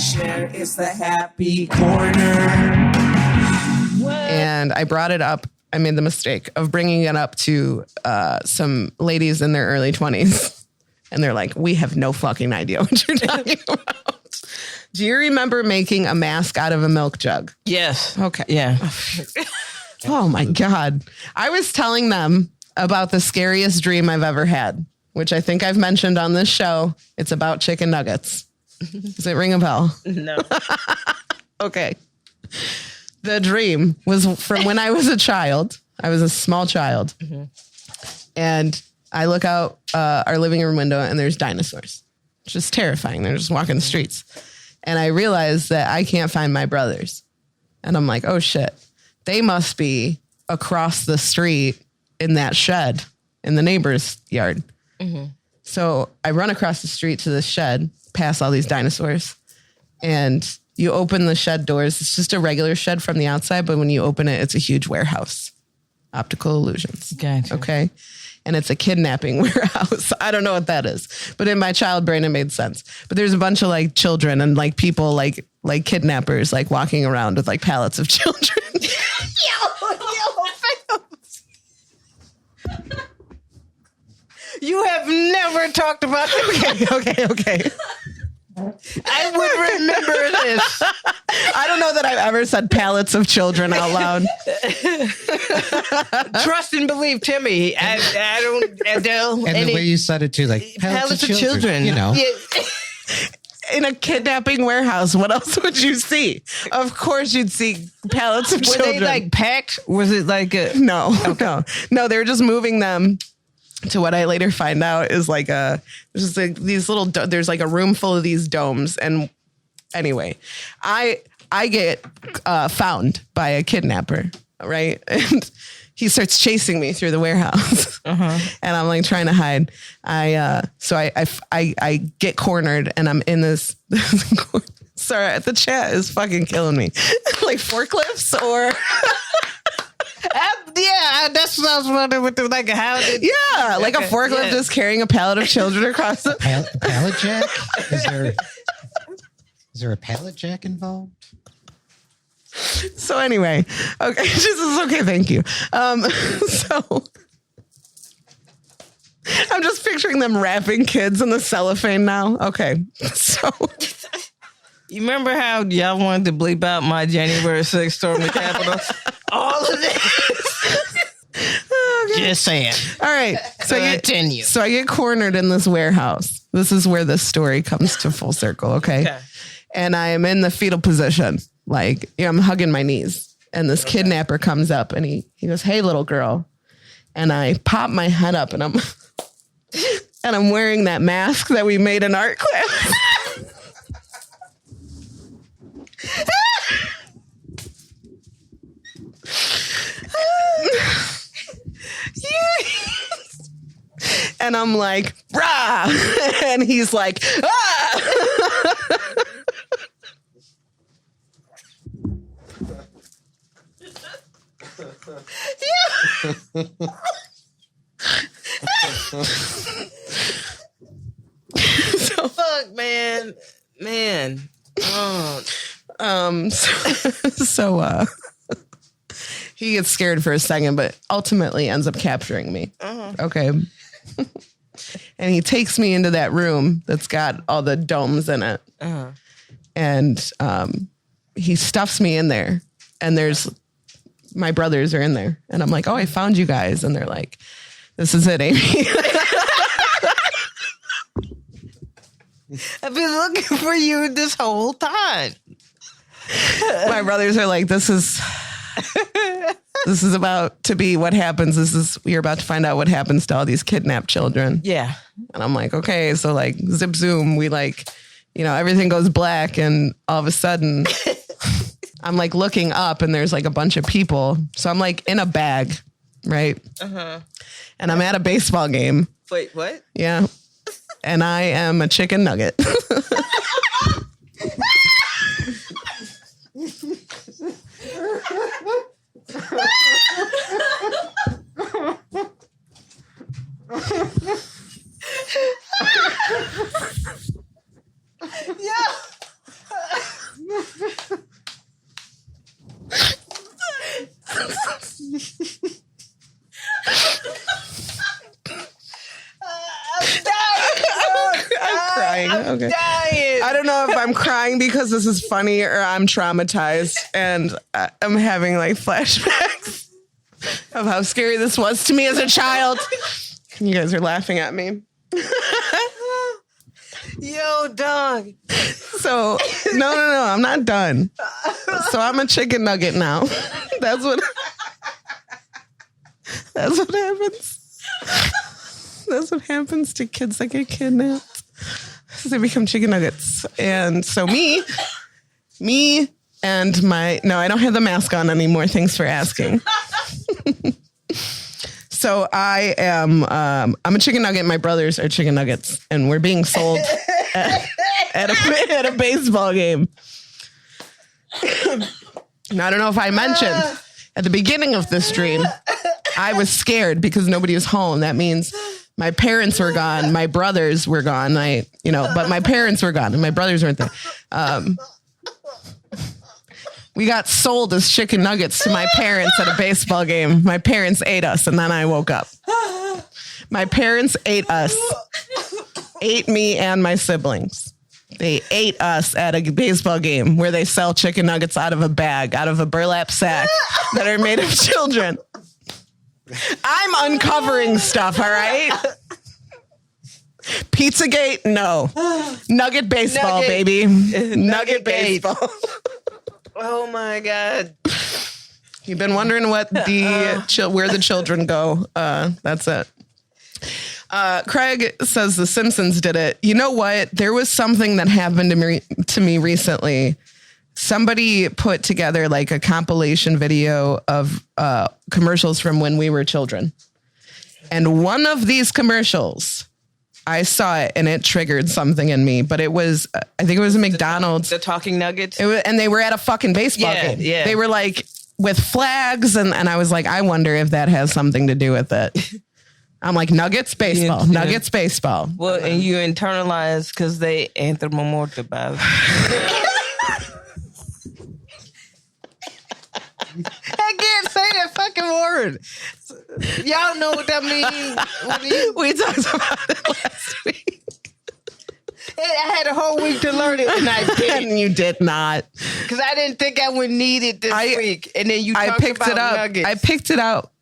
share. It's the happy corner. And I brought it up. I made the mistake of bringing it up to some ladies in their early 20s. And they're like, we have no fucking idea what you're talking about. Do you remember making a mask out of a milk jug? Yes. Okay. Yeah. Oh my God. I was telling them about the scariest dream I've ever had, which I think I've mentioned on this show. It's about chicken nuggets. Does it ring a bell? No. Okay. The dream was from when I was a child. I was a small child. Mm-hmm. And I look out our living room window and there's dinosaurs. It's just terrifying. They're just walking the streets. And I realized that I can't find my brothers. And I'm like, oh shit. They must be across the street in that shed in the neighbor's yard. Mm-hmm. So I run across the street to this shed, past all these dinosaurs. And you open the shed doors. It's just a regular shed from the outside. But when you open it, it's a huge warehouse. Optical illusions. Gotcha. Okay. And it's a kidnapping warehouse. I don't know what that is, but in my child brain, it made sense. But there's a bunch of like children and like people like kidnappers, like walking around with like pallets of children. You have never talked about this. Okay. I would remember this. I don't know that I've ever said pallets of children out loud. Trust and believe Timmy. I don't, Adele. And the way you said it too, like pallets of children. You know. Yeah. In a kidnapping warehouse, what else would you see? Of course you'd see pallets of children. Were they like packed? Was it like a... No, they were just moving them to what I later find out is like there's just like these little, there's like a room full of these domes. And anyway, I get found by a kidnapper, right? And he starts chasing me through the warehouse, and I'm like trying to hide. So I get cornered, and I'm in this. Sorry, the chat is fucking killing me. Like forklifts or. Yeah, that's what I was wondering with the, like how did like a forklift just carrying a pallet of children across the pallet jack. Is there a pallet jack involved? So anyway, okay, this is okay. Thank you. So I'm just picturing them wrapping kids in the cellophane now. Okay, so. You remember how y'all wanted to bleep out my January 6th storm the Capitol? All of this. Okay. Just saying. All right. So continue. So I get cornered in this warehouse. This is where this story comes to full circle. Okay. And I am in the fetal position. Like, I'm hugging my knees. And this kidnapper comes up and he goes, "Hey, little girl." And I pop my head up and I'm wearing that mask that we made in art class. And I'm like, rah! And he's like, ah! So fuck, man. So he gets scared for a second, but ultimately ends up capturing me. Okay. And he takes me into that room that's got all the domes in it. And he stuffs me in there. And my brothers are in there. And I'm like, "Oh, I found you guys." And they're like, "This is it, Aimee." I've been looking for you this whole time. My brothers are like, this is about to be what happens. You're about to find out what happens to all these kidnapped children. Yeah. And I'm like, okay. So like zip zoom, we like, everything goes black. And all of a sudden I'm like looking up and there's like a bunch of people. So I'm like in a bag. Right. And I'm at a baseball game. Wait, what? Yeah. And I am a chicken nugget. Okay. dying. I don't know if I'm crying because this is funny or I'm traumatized and I'm having like flashbacks of how scary this was to me as a child. You guys are laughing at me. Yo, dog. So, no, I'm not done. So I'm a chicken nugget now. That's what happens. That's what happens to kids that get kidnapped. They become chicken nuggets. And so me and no, I don't have the mask on anymore. Thanks for asking. So I am, I'm a chicken nugget. My brothers are chicken nuggets, and we're being sold at a baseball game. Now, I don't know if I mentioned at the beginning of this dream, I was scared because nobody was home. That means my parents were gone. My brothers were gone. But my parents were gone and my brothers weren't there. We got sold as chicken nuggets to my parents at a baseball game. My parents ate us, and then I woke up. My parents ate us. Ate me and my siblings. They ate us at a baseball game where they sell chicken nuggets out of a bag, out of a burlap sack that are made of children. I'm uncovering stuff, all right? Pizzagate, no. Nugget baseball, baby. Nugget baseball. Oh my God. You've been wondering what where the children go. That's it. Craig says The Simpsons did it. You know what? There was something that happened to me recently. Somebody put together like a compilation video of commercials from when we were children. And one of these commercials, I saw it and it triggered something in me, but it was, I think it was a McDonald's. The talking nuggets? And they were at a fucking baseball game. Yeah. They were like with flags and I was like, I wonder if that has something to do with it. I'm like, Nuggets baseball, yeah. Nuggets baseball. Well, and you internalize because they anthropomorphize. I can't say that fucking word. Y'all know what that means. We talked about it last week. I had a whole week to learn it, and I didn't. And you did not. Because I didn't think I would need it this week. And then you talked about Nuggets. I picked it up